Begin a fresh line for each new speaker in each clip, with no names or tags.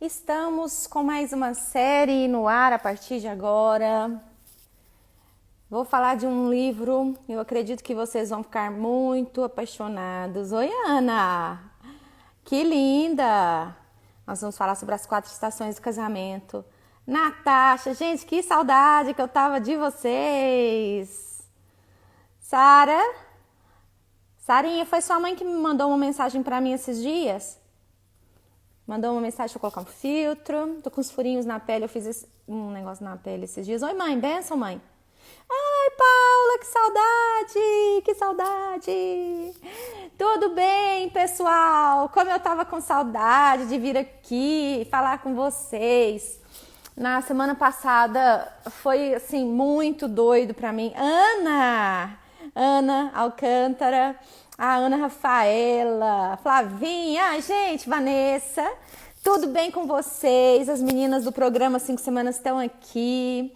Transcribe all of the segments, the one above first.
Estamos com mais uma série no ar a partir de agora. Vou falar de um livro, eu acredito que vocês vão ficar muito apaixonados. Oi, Ana! Que linda! Nós vamos falar sobre as 4 estações do casamento. Natasha, gente, que saudade que eu tava de vocês! Sara? Sarinha, foi sua mãe que me mandou uma mensagem pra mim esses dias? Mandou uma mensagem pra eu colocar um filtro. Tô com uns furinhos na pele, eu fiz um negócio na pele esses dias. Oi, mãe, benção, mãe. Ai, Paula, que saudade, que saudade. Tudo bem, pessoal? Como eu tava com saudade de vir aqui falar com vocês. Na semana passada foi, assim, muito doido pra mim. Ana Alcântara, a Ana Rafaela, Flavinha, gente, Vanessa, tudo bem com vocês? As meninas do programa 5 Semanas estão aqui.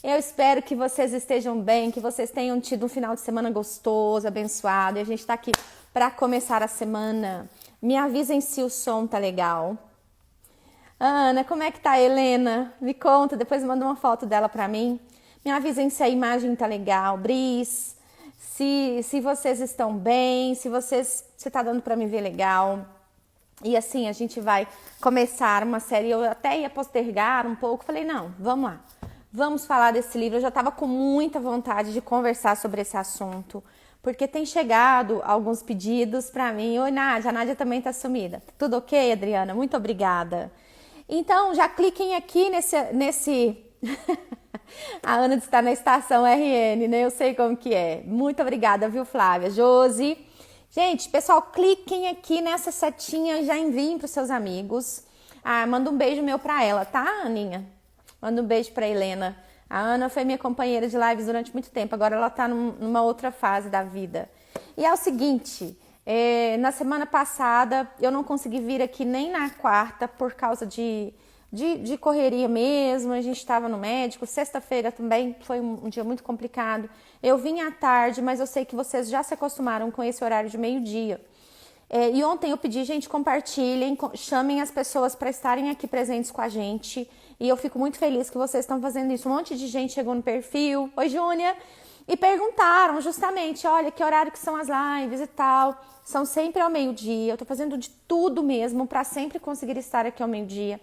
Eu espero que vocês estejam bem, que vocês tenham tido um final de semana gostoso, abençoado. E a gente está aqui para começar a semana. Me avisem se o som tá legal. Ana, como é que tá a Helena? Me conta, depois manda uma foto dela para mim. Me avisem se a imagem tá legal. Bris, se vocês estão bem, se tá dando para me ver legal. E assim, a gente vai começar uma série. Eu até ia postergar um pouco. Falei, não, vamos lá. Vamos falar desse livro. Eu já estava com muita vontade de conversar sobre esse assunto, porque tem chegado alguns pedidos para mim. Oi, Nádia. A Nádia também está sumida. Tudo ok, Adriana? Muito obrigada. Então, já cliquem aqui nesse... A Ana está na estação RN, né? Eu sei como que é. Muito obrigada, viu, Flávia? Josi. Gente, pessoal, cliquem aqui nessa setinha e já enviem para os seus amigos. Manda um beijo meu para ela, tá, Aninha? Manda um beijo para Helena. A Ana foi minha companheira de lives durante muito tempo. Agora ela está numa outra fase da vida. E é o seguinte, na semana passada eu não consegui vir aqui nem na quarta por causa de correria mesmo. A gente estava no médico. Sexta-feira também foi um dia muito complicado. Eu vim à tarde, mas eu sei que vocês já se acostumaram com esse horário de meio-dia. E ontem eu pedi, gente, compartilhem, chamem as pessoas para estarem aqui presentes com a gente. E eu fico muito feliz que vocês estão fazendo isso. Um monte de gente chegou no perfil. Oi, Júnia. E perguntaram justamente, olha, que horário que são as lives e tal. São sempre ao meio-dia. Eu tô fazendo de tudo mesmo para sempre conseguir estar aqui ao meio-dia.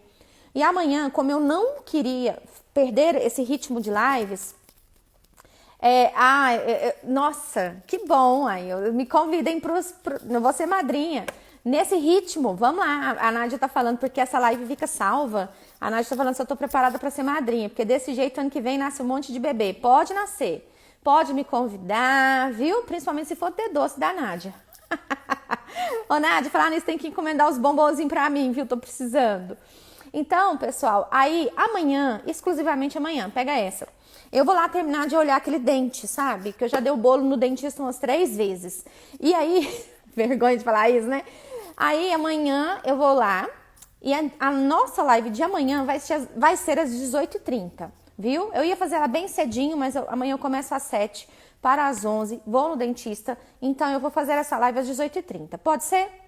E amanhã, como eu não queria perder esse ritmo de lives... nossa, que bom. Me convidem eu vou ser madrinha. Nesse ritmo, vamos lá. A Nádia tá falando, porque essa live fica salva. A Nádia tá falando se eu tô preparada para ser madrinha, porque desse jeito ano que vem nasce um monte de bebê. Pode nascer, pode me convidar, viu? Principalmente se for ter doce da Nádia. Ô, Nádia, falar nisso, tem que encomendar os bombonzinhos pra mim, viu? Tô precisando. Então, pessoal, aí amanhã, exclusivamente amanhã, pega essa. Eu vou lá terminar de olhar aquele dente, sabe? Que eu já dei o bolo no dentista umas 3 vezes. E aí, vergonha de falar isso, né? Aí amanhã eu vou lá e a nossa live de amanhã vai ser às 18h30, viu? Eu ia fazer ela bem cedinho, mas amanhã eu começo às 7 para às 11, vou no dentista, então eu vou fazer essa live às 18h30. Pode ser?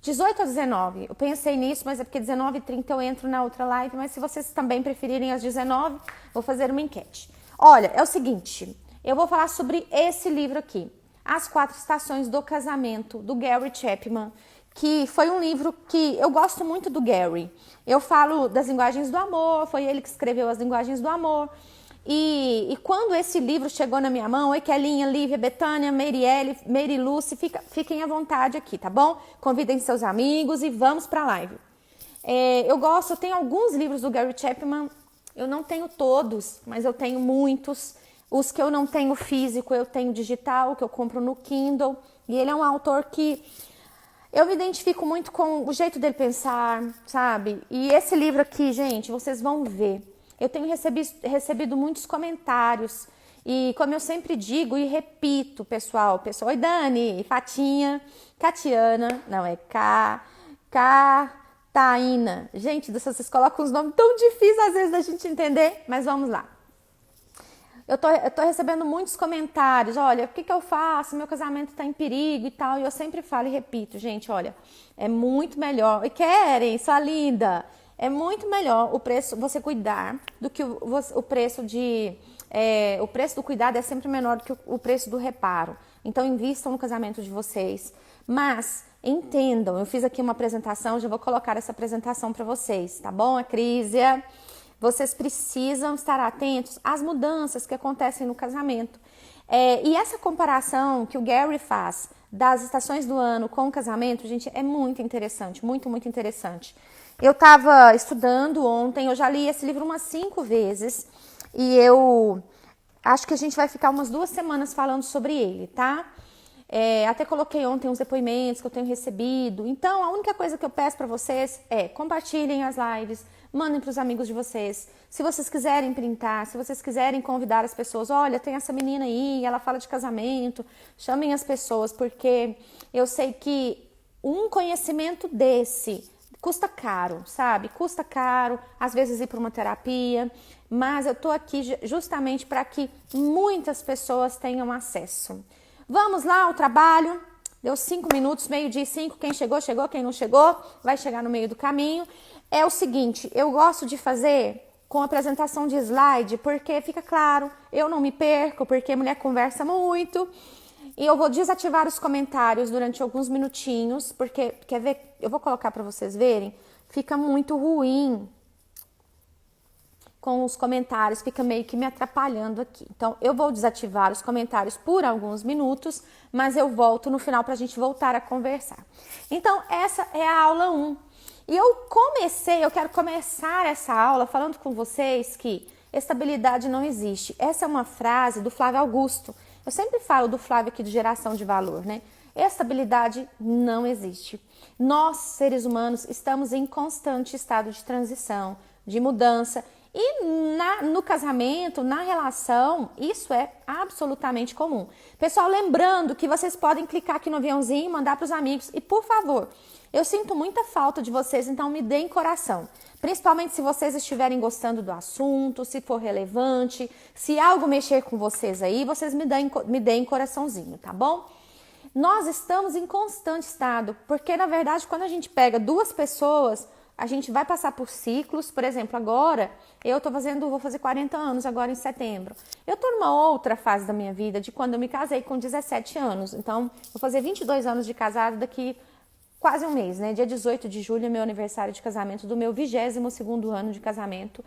18 ou 19? Eu pensei nisso, mas é porque 19h30 eu entro na outra live, mas se vocês também preferirem às 19, vou fazer uma enquete. Olha, é o seguinte, eu vou falar sobre esse livro aqui, As 4 Estações do Casamento, do Gary Chapman, que foi um livro que eu gosto muito do Gary. Eu falo das linguagens do amor, foi ele que escreveu as linguagens do amor. E quando esse livro chegou na minha mão, oi, Kelinha, Lívia, Betânia, Mary Lucy, fiquem à vontade aqui, tá bom? Convidem seus amigos e vamos pra live. Eu tenho alguns livros do Gary Chapman, eu não tenho todos, mas eu tenho muitos. Os que eu não tenho físico, eu tenho digital, que eu compro no Kindle. E ele é um autor que eu me identifico muito com o jeito dele pensar, sabe? E esse livro aqui, gente, vocês vão ver. Eu tenho recebido muitos comentários. E como eu sempre digo e repito, pessoal. Oi, Dani, Fatinha, Catiana, não, é Taína. Gente, vocês colocam uns nomes tão difíceis às vezes da gente entender, mas vamos lá. Eu tô recebendo muitos comentários, olha, o que eu faço? Meu casamento tá em perigo e tal. E eu sempre falo e repito, gente, olha, é muito melhor. E Keren, sua linda, É muito melhor o preço você cuidar do que o preço de... o preço do cuidado é sempre menor do que o preço do reparo. Então, invistam no casamento de vocês. Mas, entendam, eu fiz aqui uma apresentação, já vou colocar essa apresentação para vocês, tá bom? A Crísia, vocês precisam estar atentos às mudanças que acontecem no casamento. E essa comparação que o Gary faz das estações do ano com o casamento, gente, é muito interessante, muito, muito interessante. Eu estava estudando ontem, eu já li esse livro umas 5 vezes e eu acho que a gente vai ficar umas 2 semanas falando sobre ele, tá? Até coloquei ontem uns depoimentos que eu tenho recebido. Então, a única coisa que eu peço para vocês é compartilhem as lives, mandem para os amigos de vocês. Se vocês quiserem printar, se vocês quiserem convidar as pessoas, olha, tem essa menina aí, ela fala de casamento, chamem as pessoas, porque eu sei que um conhecimento desse custa caro, sabe? Custa caro, às vezes ir para uma terapia, mas eu tô aqui justamente para que muitas pessoas tenham acesso. Vamos lá ao trabalho. Deu 5 minutos, 12:05. Quem chegou, chegou. Quem não chegou, vai chegar no meio do caminho. É o seguinte, eu gosto de fazer com apresentação de slide, porque fica claro, eu não me perco, porque mulher conversa muito. E eu vou desativar os comentários durante alguns minutinhos, porque, quer ver? Eu vou colocar para vocês verem. Fica muito ruim com os comentários, fica meio que me atrapalhando aqui. Então, eu vou desativar os comentários por alguns minutos, mas eu volto no final para a gente voltar a conversar. Então, essa é a aula 1. E eu quero começar essa aula falando com vocês que estabilidade não existe. Essa é uma frase do Flávio Augusto. Eu sempre falo do Flávio aqui de Geração de Valor, né? Estabilidade não existe. Nós, seres humanos, estamos em constante estado de transição, de mudança. E no casamento, na relação, isso é absolutamente comum. Pessoal, lembrando que vocês podem clicar aqui no aviãozinho e mandar para os amigos. E, por favor, eu sinto muita falta de vocês, então me deem coração. Principalmente se vocês estiverem gostando do assunto, se for relevante, se algo mexer com vocês aí, vocês me deem coraçãozinho, tá bom? Nós estamos em constante estado, porque, na verdade, quando a gente pega 2 pessoas... A gente vai passar por ciclos, por exemplo, agora vou fazer 40 anos agora em setembro. Eu tô numa outra fase da minha vida, de quando eu me casei com 17 anos. Então, vou fazer 22 anos de casado daqui quase um mês, né? Dia 18 de julho é meu aniversário de casamento, do meu 22º ano de casamento.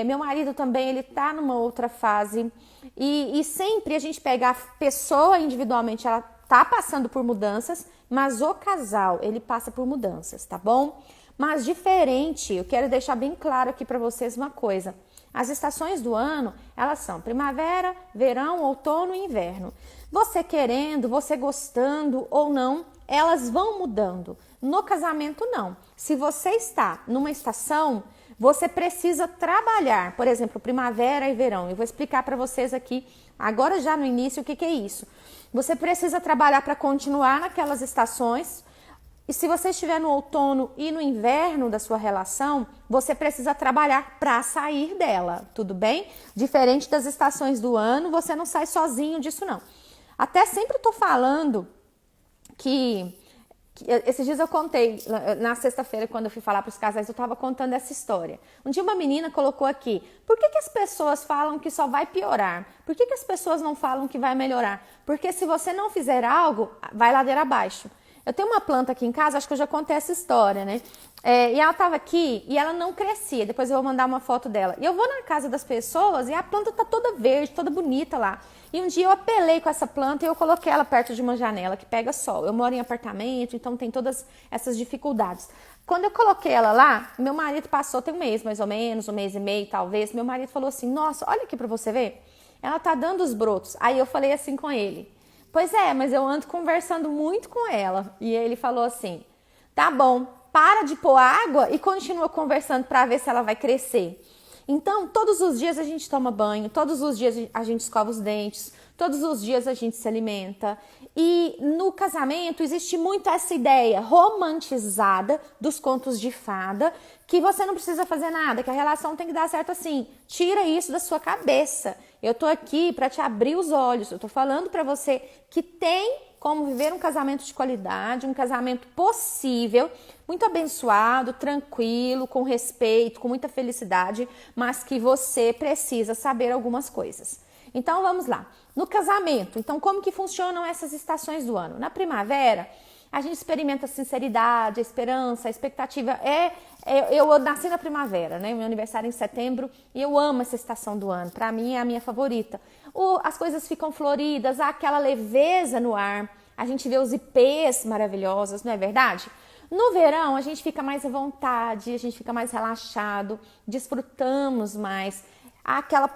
Meu marido também, ele tá numa outra fase. E sempre a gente pega a pessoa individualmente, ela tá passando por mudanças, mas o casal, ele passa por mudanças, tá bom? Mas diferente, eu quero deixar bem claro aqui para vocês uma coisa. As estações do ano, elas são primavera, verão, outono e inverno. Você querendo, você gostando ou não, elas vão mudando. No casamento, não. Se você está numa estação, você precisa trabalhar. Por exemplo, primavera e verão. Eu vou explicar para vocês aqui, agora já no início, o que é isso. Você precisa trabalhar para continuar naquelas estações. E se você estiver no outono e no inverno da sua relação, você precisa trabalhar para sair dela, tudo bem? Diferente das estações do ano, você não sai sozinho disso não. Até sempre estou falando que esses dias eu contei, na sexta-feira, quando eu fui falar para os casais, eu estava contando essa história. Um dia uma menina colocou aqui, por que as pessoas falam que só vai piorar? Por que as pessoas não falam que vai melhorar? Porque se você não fizer algo, vai ladeira abaixo. Eu tenho uma planta aqui em casa, acho que eu já contei essa história, né? E ela tava aqui e ela não crescia. Depois eu vou mandar uma foto dela. E eu vou na casa das pessoas e a planta tá toda verde, toda bonita lá. E um dia eu apelei com essa planta e eu coloquei ela perto de uma janela que pega sol. Eu moro em apartamento, então tem todas essas dificuldades. Quando eu coloquei ela lá, meu marido passou, tem um mês mais ou menos, um mês e meio talvez. Meu marido falou assim, nossa, olha aqui pra você ver. Ela tá dando os brotos. Aí eu falei assim com ele. Pois é, mas eu ando conversando muito com ela. E ele falou assim, tá bom, para de pôr água e continua conversando para ver se ela vai crescer. Então, todos os dias a gente toma banho, todos os dias a gente escova os dentes, todos os dias a gente se alimenta. E no casamento existe muito essa ideia romantizada dos contos de fada, que você não precisa fazer nada, que a relação tem que dar certo assim. Tira isso da sua cabeça. Eu tô aqui para te abrir os olhos. Eu tô falando para você que tem como viver um casamento de qualidade, um casamento possível, muito abençoado, tranquilo, com respeito, com muita felicidade, mas que você precisa saber algumas coisas. Então vamos lá. No casamento, então como que funcionam essas estações do ano? Na primavera, a gente experimenta a sinceridade, a esperança, a expectativa. Eu nasci na primavera, né? Meu aniversário é em setembro e eu amo essa estação do ano. Para mim é a minha favorita. As coisas ficam floridas, há aquela leveza no ar. A gente vê os ipês maravilhosos, não é verdade? No verão a gente fica mais à vontade, a gente fica mais relaxado, desfrutamos mais. Há aquela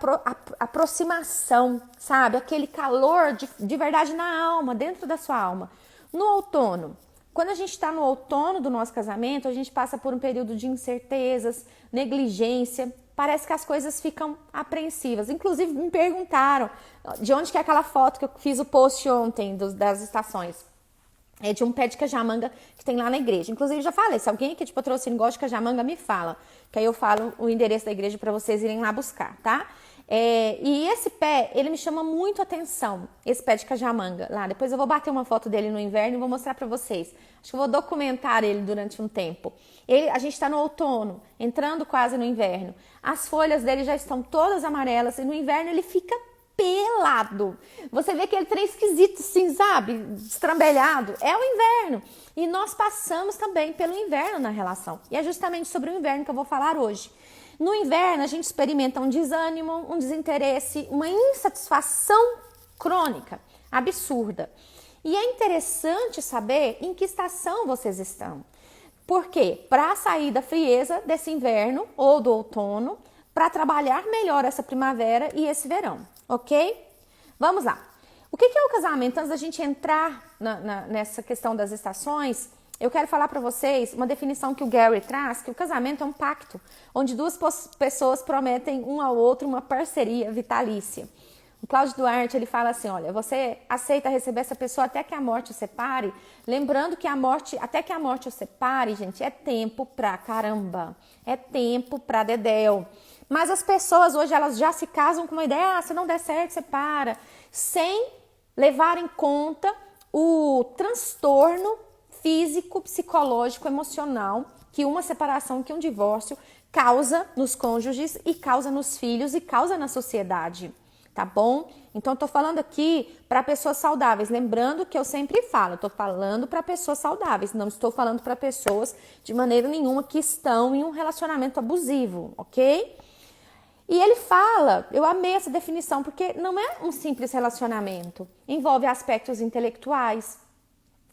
aproximação, sabe? Aquele calor de verdade na alma, dentro da sua alma. No outono, quando a gente está no outono do nosso casamento, a gente passa por um período de incertezas, negligência, parece que as coisas ficam apreensivas. Inclusive me perguntaram de onde que é aquela foto que eu fiz o post ontem das estações. É de um pé de cajamanga que tem lá na igreja. Inclusive já falei, se alguém aqui de patrocínio gosta de cajamanga, me fala, que aí eu falo o endereço da igreja para vocês irem lá buscar, tá? E esse pé, ele me chama muito atenção, esse pé de cajamanga lá. Depois eu vou bater uma foto dele no inverno e vou mostrar para vocês. Acho que eu vou documentar ele durante um tempo. A gente está no outono, entrando quase no inverno. As folhas dele já estão todas amarelas e no inverno ele fica pelado. Você vê aquele trem esquisito assim, sabe? Destrambelhado. É o inverno. E nós passamos também pelo inverno na relação. E é justamente sobre o inverno que eu vou falar hoje. No inverno, a gente experimenta um desânimo, um desinteresse, uma insatisfação crônica, absurda. E é interessante saber em que estação vocês estão. Por quê? Para sair da frieza desse inverno ou do outono, para trabalhar melhor essa primavera e esse verão, ok? Vamos lá. O que é o casamento? Antes da gente entrar nessa questão das estações, eu quero falar para vocês uma definição que o Gary traz, que o casamento é um pacto, onde duas pessoas prometem um ao outro uma parceria vitalícia. O Cláudio Duarte, ele fala assim, olha, você aceita receber essa pessoa até que a morte o separe? Lembrando que até que a morte o separe, gente, é tempo pra caramba, é tempo pra dedéu. Mas as pessoas hoje, elas já se casam com uma ideia, se não der certo, separa, sem levar em conta o transtorno físico, psicológico, emocional que uma separação, que um divórcio causa nos cônjuges e causa nos filhos e causa na sociedade, tá bom? Então, eu tô falando aqui para pessoas saudáveis, lembrando que eu sempre falo, eu tô falando para pessoas saudáveis, não estou falando para pessoas de maneira nenhuma que estão em um relacionamento abusivo, ok? E ele fala, eu amei essa definição, porque não é um simples relacionamento, envolve aspectos intelectuais,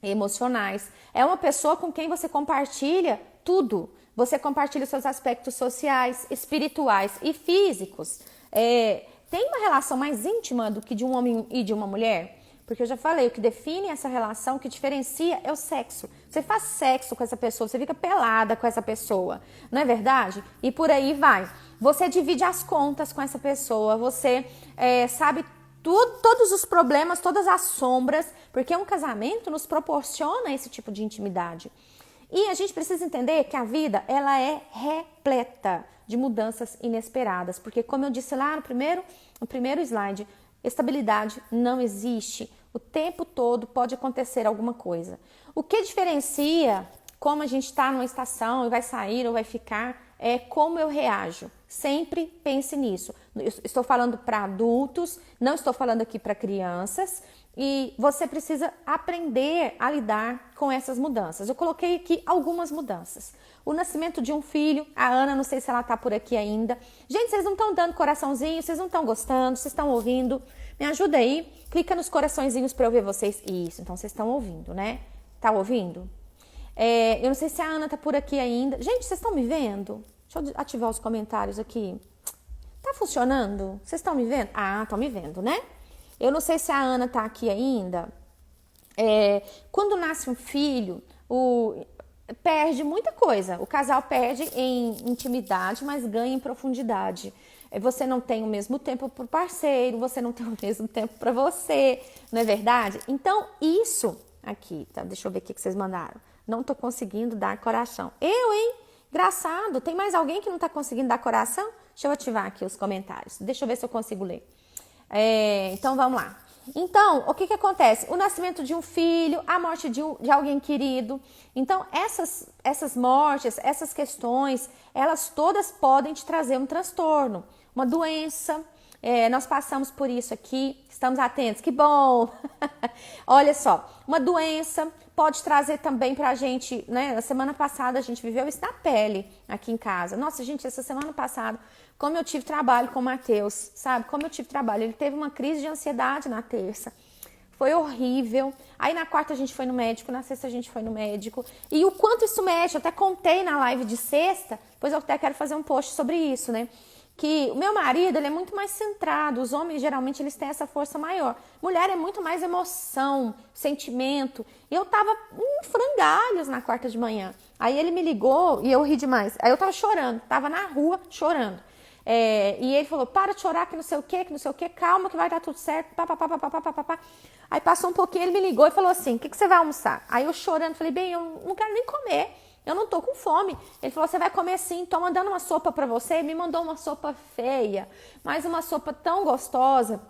emocionais. É uma pessoa com quem você compartilha tudo. Você compartilha os seus aspectos sociais, espirituais e físicos. Tem uma relação mais íntima do que de um homem e de uma mulher? Porque eu já falei, o que define essa relação, o que diferencia é o sexo. Você faz sexo com essa pessoa, você fica pelada com essa pessoa, não é verdade? E por aí vai. Você divide as contas com essa pessoa, você sabe todos os problemas, todas as sombras, porque um casamento nos proporciona esse tipo de intimidade. E a gente precisa entender que a vida, ela é repleta de mudanças inesperadas, porque como eu disse lá no primeiro slide, estabilidade não existe. O tempo todo pode acontecer alguma coisa. O que diferencia como a gente está numa estação e vai sair ou vai ficar é como eu reajo. Sempre pense nisso. Eu estou falando para adultos, não estou falando aqui para crianças. E você precisa aprender a lidar com essas mudanças. Eu coloquei aqui algumas mudanças. O nascimento de um filho, a Ana, não sei se ela está por aqui ainda. Gente, vocês não estão dando coraçãozinho, vocês não estão gostando, vocês estão ouvindo. Me ajuda aí, clica nos coraçõezinhos para eu ver vocês. Isso, então vocês estão ouvindo, né? Tá ouvindo? Eu não sei se a Ana está por aqui ainda. Gente, vocês estão me vendo? Deixa eu ativar os comentários aqui. Tá funcionando? Vocês estão me vendo? Ah, estão me vendo, né? Eu não sei se a Ana tá aqui ainda. Quando nasce um filho, perde muita coisa. O casal perde em intimidade, mas ganha em profundidade. Você não tem o mesmo tempo para o parceiro, você não tem o mesmo tempo para você, não é verdade? Então, isso aqui, tá? Deixa eu ver o que vocês mandaram. Não tô conseguindo dar coração. Hein? Engraçado. Tem mais alguém que não tá conseguindo dar coração? Deixa eu ativar aqui os comentários. Deixa eu ver se eu consigo ler. Então, vamos lá. Então, o que acontece? O nascimento de um filho, a morte de alguém querido. Então, essas mortes, essas questões, elas todas podem te trazer um transtorno, uma doença. Nós passamos por isso aqui, estamos atentos, que bom! Olha só, uma doença pode trazer também pra gente, né? Na semana passada a gente viveu isso na pele aqui em casa. Nossa, gente, essa semana passada, como eu tive trabalho com o Matheus, sabe? Como eu tive trabalho. Ele teve uma crise de ansiedade na terça. Foi horrível. Aí na quarta a gente foi no médico, na sexta a gente foi no médico. E o quanto isso mexe, eu até contei na live de sexta, pois eu até quero fazer um post sobre isso, né? Que o meu marido, ele é muito mais centrado, os homens geralmente eles têm essa força maior. Mulher é muito mais emoção, sentimento. E eu tava em frangalhos na quarta de manhã. Aí ele me ligou e eu ri demais. Aí eu tava chorando, tava na rua chorando. E ele falou, para de chorar, que não sei o que, calma que vai dar tudo certo, pá. Aí passou um pouquinho, ele me ligou e falou assim, o que você vai almoçar? Aí eu chorando, falei, bem, eu não quero nem comer. Eu não tô com fome. Ele falou, você vai comer sim, tô mandando uma sopa pra você. Ele me mandou uma sopa feia, mas uma sopa tão gostosa.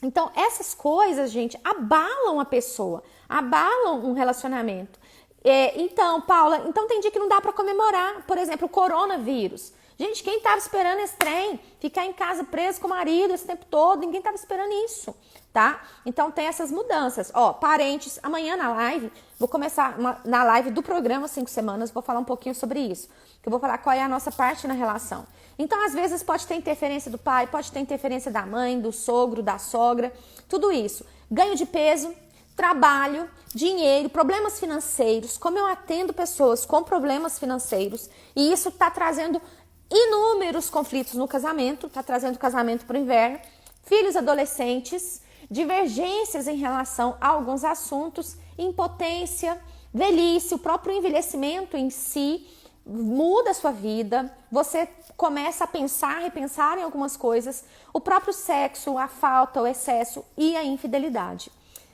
Então, essas coisas, gente, abalam a pessoa, abalam um relacionamento. Então, Paula, então tem dia que não dá pra comemorar. Por exemplo, o coronavírus. Gente, quem tava esperando esse trem? Ficar em casa preso com o marido esse tempo todo, ninguém tava esperando isso, tá? Então tem essas mudanças. Ó, parentes, amanhã na live, vou começar na live do programa 5 semanas, vou falar um pouquinho sobre isso. Que eu vou falar qual é a nossa parte na relação. Então, às vezes, pode ter interferência do pai, pode ter interferência da mãe, do sogro, da sogra, tudo isso. Ganho de peso, trabalho, dinheiro, problemas financeiros, como eu atendo pessoas com problemas financeiros, e isso tá trazendo inúmeros conflitos no casamento, tá trazendo o casamento para o inverno, filhos adolescentes, divergências em relação a alguns assuntos, impotência, velhice, o próprio envelhecimento em si muda a sua vida, você começa a pensar, repensar em algumas coisas, o próprio sexo, a falta, o excesso e a infidelidade.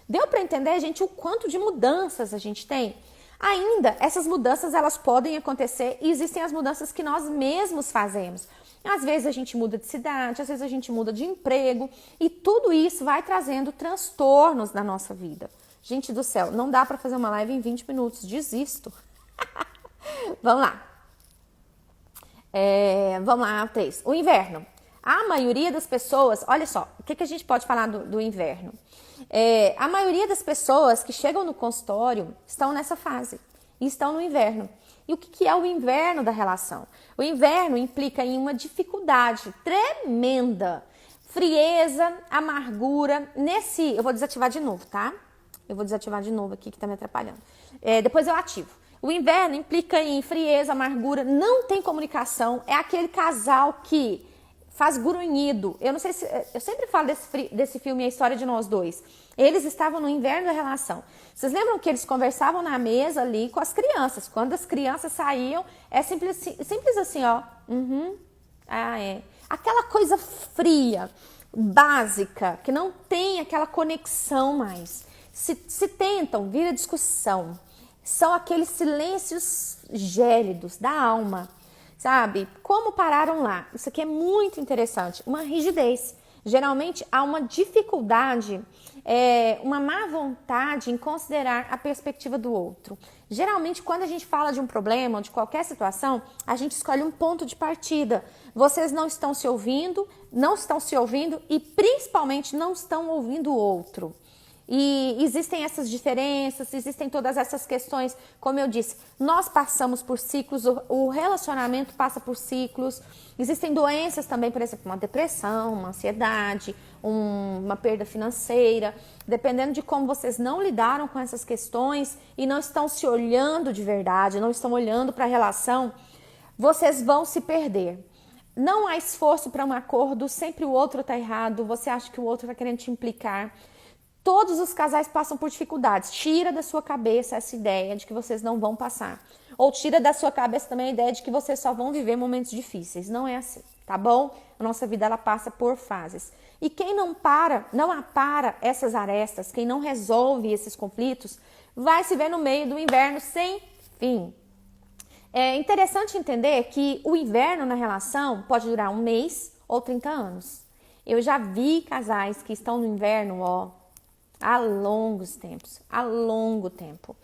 Deu para entender, gente, o quanto de mudanças a gente tem? Ainda, essas mudanças elas podem acontecer e existem as mudanças que nós mesmos fazemos. Às vezes a gente muda de cidade, às vezes a gente muda de emprego e tudo isso vai trazendo transtornos na nossa vida. Gente do céu, não dá para fazer uma live em 20 minutos, desisto. Vamos lá. Vamos lá, 3. O inverno. A maioria das pessoas, olha só, o que a gente pode falar do inverno? A maioria das pessoas que chegam no consultório estão nessa fase, e estão no inverno. E o que é o inverno da relação? O inverno implica em uma dificuldade tremenda, frieza, amargura. Eu vou desativar de novo, tá? Eu vou desativar de novo aqui que tá me atrapalhando. Depois eu ativo. O inverno implica em frieza, amargura, não tem comunicação, é aquele casal que faz grunhido. Eu não sei se... Eu sempre falo desse filme A História de Nós Dois. Eles estavam no inverno da relação. Vocês lembram que eles conversavam na mesa ali com as crianças? Quando as crianças saíam, é simples assim, ó. Aquela coisa fria, básica, que não tem aquela conexão mais. Se tentam, vira discussão. São aqueles silêncios gélidos da alma. Sabe? Como pararam lá? Isso aqui é muito interessante. Uma rigidez. Geralmente há uma dificuldade, uma má vontade em considerar a perspectiva do outro. Geralmente, quando a gente fala de um problema ou de qualquer situação, a gente escolhe um ponto de partida. Vocês não estão se ouvindo e principalmente não estão ouvindo o outro. E existem essas diferenças, existem todas essas questões, como eu disse, nós passamos por ciclos, o relacionamento passa por ciclos, existem doenças também, por exemplo, uma depressão, uma ansiedade, uma perda financeira, dependendo de como vocês não lidaram com essas questões e não estão se olhando de verdade, não estão olhando para a relação, vocês vão se perder. Não há esforço para um acordo, sempre o outro está errado, você acha que o outro está querendo te implicar. Todos os casais passam por dificuldades. Tira da sua cabeça essa ideia de que vocês não vão passar. Ou tira da sua cabeça também a ideia de que vocês só vão viver momentos difíceis. Não é assim, tá bom? A nossa vida ela passa por fases. E quem não apara essas arestas, quem não resolve esses conflitos, vai se ver no meio do inverno sem fim. É interessante entender que o inverno na relação pode durar 1 mês ou 30 anos. Eu já vi casais que estão no inverno, a longos tempos, a longo tempo.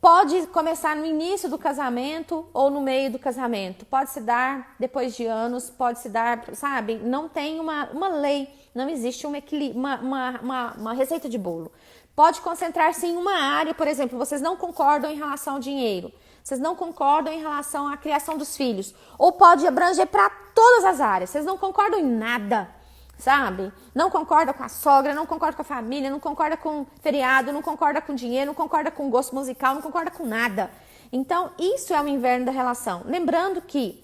Pode começar no início do casamento ou no meio do casamento. Pode se dar depois de anos, pode se dar, sabe? Não tem uma lei, não existe uma receita de bolo. Pode concentrar-se em uma área, por exemplo, vocês não concordam em relação ao dinheiro. Vocês não concordam em relação à criação dos filhos. Ou pode abranger para todas as áreas. Vocês não concordam em nada, sabe? Não concorda com a sogra, não concorda com a família, não concorda com feriado, não concorda com dinheiro, não concorda com gosto musical, não concorda com nada. Então, isso é o inverno da relação. Lembrando que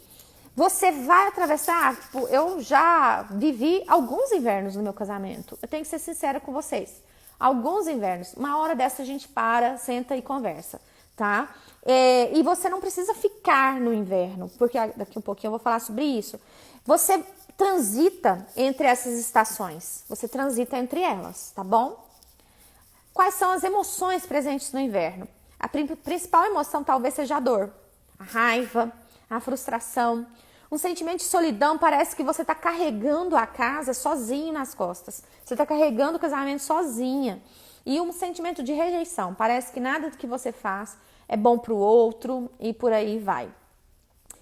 você vai atravessar, eu já vivi alguns invernos no meu casamento. Eu tenho que ser sincera com vocês. Alguns invernos. Uma hora dessa a gente para, senta e conversa, tá? E você não precisa ficar no inverno, porque daqui um pouquinho eu vou falar sobre isso. Você transita entre essas estações, você transita entre elas, tá bom? Quais são as emoções presentes no inverno? A principal emoção talvez seja a dor, a raiva, a frustração. Um sentimento de solidão, parece que você está carregando a casa sozinho nas costas. Você está carregando o casamento sozinha. E um sentimento de rejeição, parece que nada do que você faz é bom para o outro e por aí vai.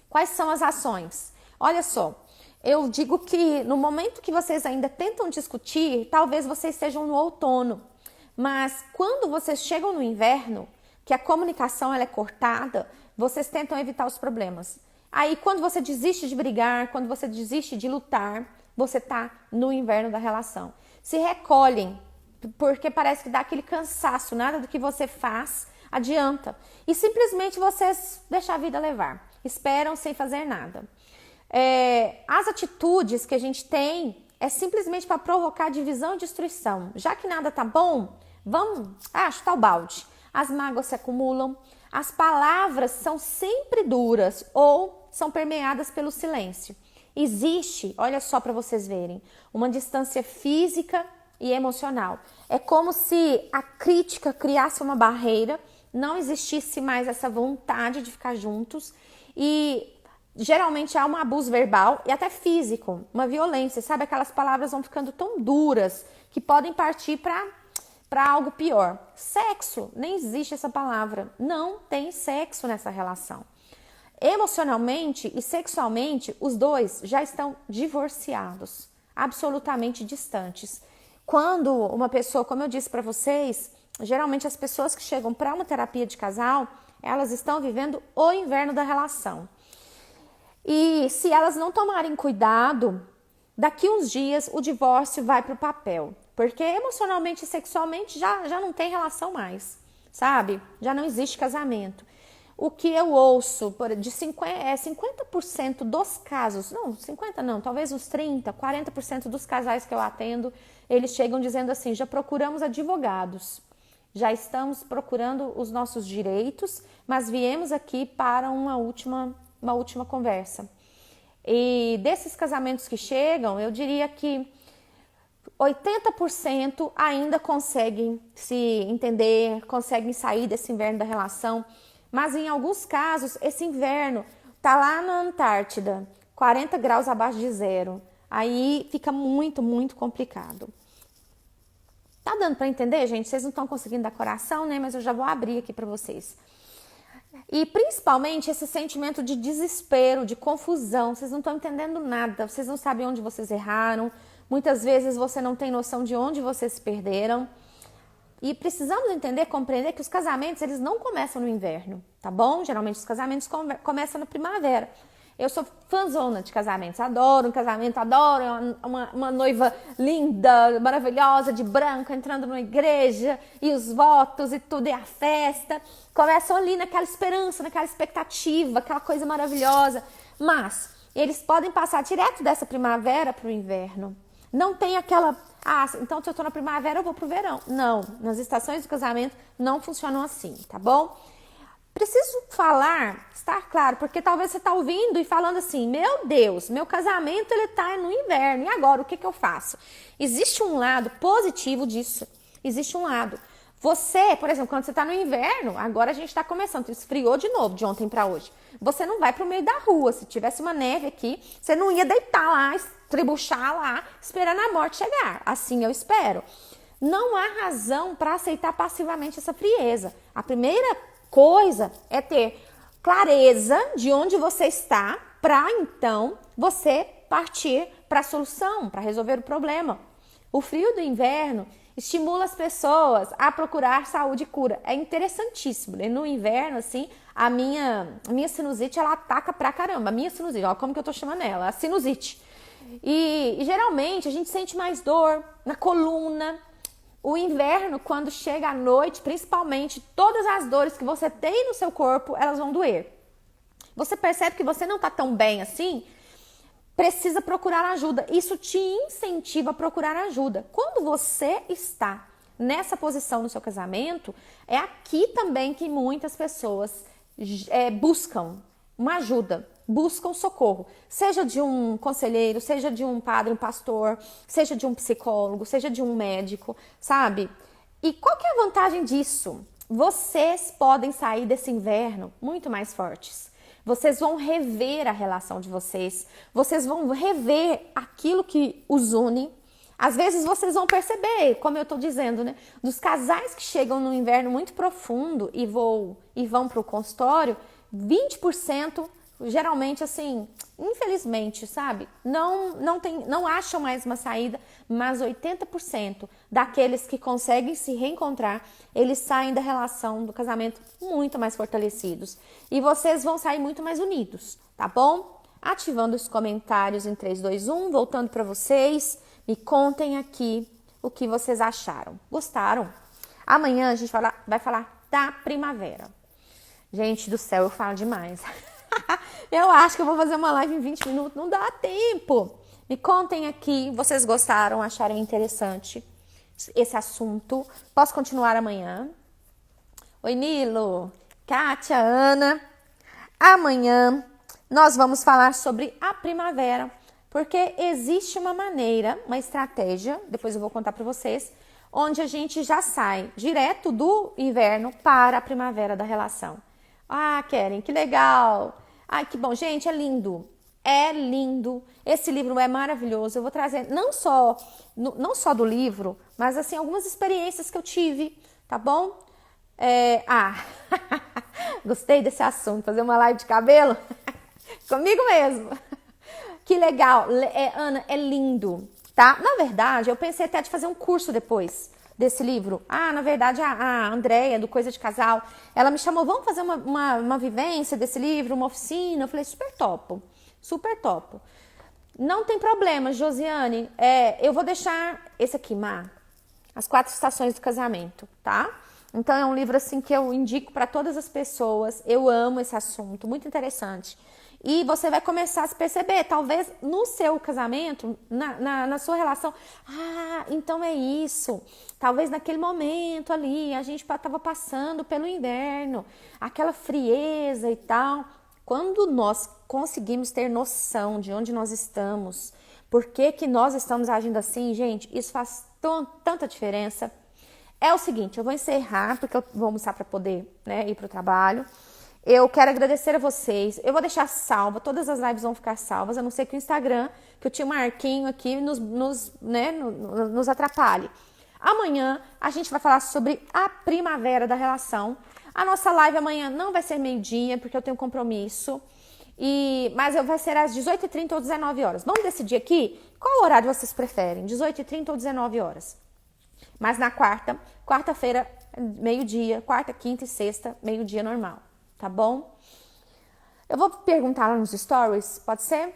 Quais são as ações? Olha só, eu digo que no momento que vocês ainda tentam discutir, talvez vocês estejam no outono. Mas quando vocês chegam no inverno, que a comunicação ela é cortada, vocês tentam evitar os problemas. Aí quando você desiste de brigar, quando você desiste de lutar, você está no inverno da relação. Se recolhem, porque parece que dá aquele cansaço, nada do que você faz adianta. E simplesmente vocês deixam a vida levar, esperam sem fazer nada. As atitudes que a gente tem é simplesmente para provocar divisão e destruição. Já que nada tá bom, vamos chutar o balde. As mágoas se acumulam, as palavras são sempre duras ou são permeadas pelo silêncio. Existe, olha só para vocês verem, uma distância física e emocional. É como se a crítica criasse uma barreira, não existisse mais essa vontade de ficar juntos e geralmente há um abuso verbal e até físico, uma violência, sabe? Aquelas palavras vão ficando tão duras que podem partir para algo pior. Sexo, nem existe essa palavra, não tem sexo nessa relação. Emocionalmente e sexualmente, os dois já estão divorciados, absolutamente distantes. Quando uma pessoa, como eu disse para vocês, geralmente as pessoas que chegam para uma terapia de casal, elas estão vivendo o inverno da relação. E se elas não tomarem cuidado, daqui uns dias o divórcio vai para o papel. Porque emocionalmente e sexualmente já não tem relação mais, sabe? Já não existe casamento. O que eu ouço de 50% dos casos, não, 50 não, talvez uns 30, 40% dos casais que eu atendo, eles chegam dizendo assim, já procuramos advogados, já estamos procurando os nossos direitos, mas viemos aqui para uma última conversa. E desses casamentos que chegam, eu diria que 80% ainda conseguem se entender, conseguem sair desse inverno da relação, mas em alguns casos esse inverno tá lá na Antártida, 40 graus abaixo de zero, aí fica muito, muito complicado. Tá dando para entender, gente? Vocês não estão conseguindo dar coração, né? Mas eu já vou abrir aqui para vocês. E principalmente esse sentimento de desespero, de confusão, vocês não estão entendendo nada, vocês não sabem onde vocês erraram, muitas vezes você não tem noção de onde vocês se perderam. E precisamos entender, compreender que os casamentos, eles não começam no inverno, tá bom? Geralmente os casamentos começam na primavera. Eu sou fãzona de casamentos, adoro um casamento, adoro uma noiva linda, maravilhosa, de branco, entrando numa igreja, e os votos e tudo, e a festa. Começam ali naquela esperança, naquela expectativa, aquela coisa maravilhosa. Mas eles podem passar direto dessa primavera para o inverno. Não tem aquela, então se eu estou na primavera eu vou pro verão. Não, nas estações do casamento não funcionam assim, tá bom? Preciso falar, estar claro, porque talvez você está ouvindo e falando assim, meu Deus, meu casamento ele está no inverno, e agora o que eu faço? Existe um lado positivo disso, existe um lado. Você, por exemplo, quando você está no inverno, agora a gente está começando, esfriou de novo de ontem para hoje. Você não vai para o meio da rua, se tivesse uma neve aqui, você não ia deitar lá, estribuchar lá, esperando a morte chegar. Assim eu espero. não há razão para aceitar passivamente essa frieza. A primeira coisa é ter clareza de onde você está para então você partir para a solução, para resolver o problema. O frio do inverno estimula as pessoas a procurar saúde e cura. É interessantíssimo. E no inverno, assim, a minha sinusite, ela ataca pra caramba. A minha sinusite, ó, como que eu tô chamando ela? A sinusite. E geralmente a gente sente mais dor na coluna. O inverno, quando chega à noite, principalmente, todas as dores que você tem no seu corpo, elas vão doer. Você percebe que você não tá tão bem assim, precisa procurar ajuda. Isso te incentiva a procurar ajuda. Quando você está nessa posição no seu casamento, é aqui também que muitas pessoas buscam uma ajuda, buscam socorro. Seja de um conselheiro, seja de um padre, um pastor, seja de um psicólogo, seja de um médico, sabe? E qual que é a vantagem disso? Vocês podem sair desse inverno muito mais fortes. Vocês vão rever a relação de vocês, vocês vão rever aquilo que os une. Às vezes vocês vão perceber, como eu estou dizendo, né? Dos casais que chegam no inverno muito profundo e vão para o consultório, 20% geralmente assim, infelizmente, sabe? Não acham mais uma saída, mas 80% daqueles que conseguem se reencontrar, eles saem da relação do casamento muito mais fortalecidos. E vocês vão sair muito mais unidos, tá bom? Ativando os comentários em 3, 2, 1, voltando para vocês, me contem aqui o que vocês acharam. Gostaram? Amanhã a gente vai falar da primavera. Gente do céu, eu falo demais. Eu acho que eu vou fazer uma live em 20 minutos, não dá tempo. Me contem aqui, vocês gostaram, acharam interessante esse assunto. Posso continuar amanhã? Oi, Nilo, Kátia, Ana. Amanhã nós vamos falar sobre a primavera, porque existe uma maneira, uma estratégia, depois eu vou contar para vocês, onde a gente já sai direto do inverno para a primavera da relação. Ah, Keren, que legal! Ai, que bom. Gente, é lindo. É lindo. Esse livro é maravilhoso. Eu vou trazer não só do livro, mas assim, algumas experiências que eu tive, tá bom? Gostei desse assunto. Fazer uma live de cabelo? Comigo mesmo. Que legal. Ana, é lindo, tá? Na verdade, eu pensei até de fazer um curso depois desse livro. Na verdade, a Andréia, do Coisa de Casal, ela me chamou, vamos fazer uma vivência desse livro, uma oficina. Eu falei, super topo, super topo. Não tem problema, Josiane, eu vou deixar esse aqui, As 4 Estações do Casamento, tá? Então, é um livro assim que eu indico para todas as pessoas. Eu amo esse assunto, muito interessante. E você vai começar a se perceber, talvez no seu casamento, na sua relação, então é isso. Talvez naquele momento ali, a gente estava passando pelo inverno, aquela frieza e tal. Quando nós conseguimos ter noção de onde nós estamos, por que nós estamos agindo assim, gente, isso faz tanta diferença. É o seguinte, eu vou encerrar, porque eu vou almoçar para poder ir para o trabalho. Eu quero agradecer a vocês. Eu vou deixar salva, todas as lives vão ficar salvas, a não ser que o Instagram, que eu tinha um marquinho aqui, nos atrapalhe. Amanhã a gente vai falar sobre a primavera da relação. A nossa live amanhã não vai ser meio-dia, porque eu tenho compromisso. Mas vai ser às 18h30 ou 19 horas. Vamos decidir aqui qual horário vocês preferem, 18h30 ou 19 horas. Mas na quarta-feira, meio-dia, quarta, quinta e sexta, meio-dia normal. Tá bom? Eu vou perguntar lá nos stories, pode ser?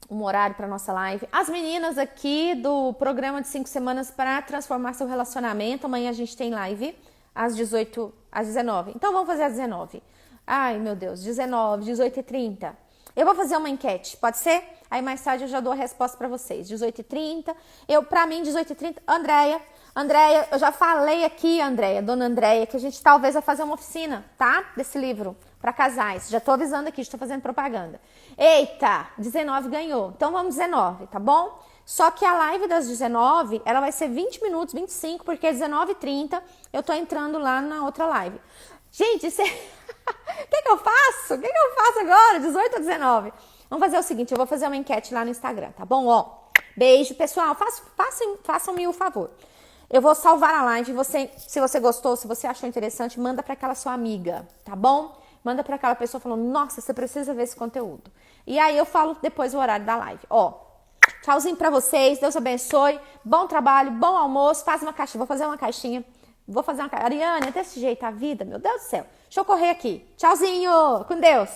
Um horário para nossa live. As meninas aqui do programa de 5 semanas para transformar seu relacionamento. Amanhã a gente tem live às 19. Então vamos fazer às 19. Ai, meu Deus, 19, 18h30. Eu vou fazer uma enquete, pode ser? Aí mais tarde eu já dou a resposta para vocês. 18h30. Para mim, 18h30. Andréia, eu já falei aqui, dona Andréia, que a gente talvez vai fazer uma oficina, tá? Desse livro, para casais. Já tô avisando aqui, estou fazendo propaganda. Eita, 19 ganhou. Então vamos 19, tá bom? Só que a live das 19, ela vai ser 20 minutos, 25, porque 19h30 eu tô entrando lá na outra live. Gente, o que eu faço? O que eu faço agora? 18 ou 19? Vamos fazer o seguinte, eu vou fazer uma enquete lá no Instagram, tá bom? Beijo, pessoal. Façam-me o favor. Eu vou salvar a live, se você gostou, se você achou interessante, manda para aquela sua amiga, tá bom? Manda para aquela pessoa falando, nossa, você precisa ver esse conteúdo. E aí eu falo depois o horário da live. Ó, tchauzinho para vocês, Deus abençoe, bom trabalho, bom almoço, faz uma caixinha, vou fazer uma caixinha. Ariane, é desse jeito a vida, meu Deus do céu. Deixa eu correr aqui. Tchauzinho, com Deus.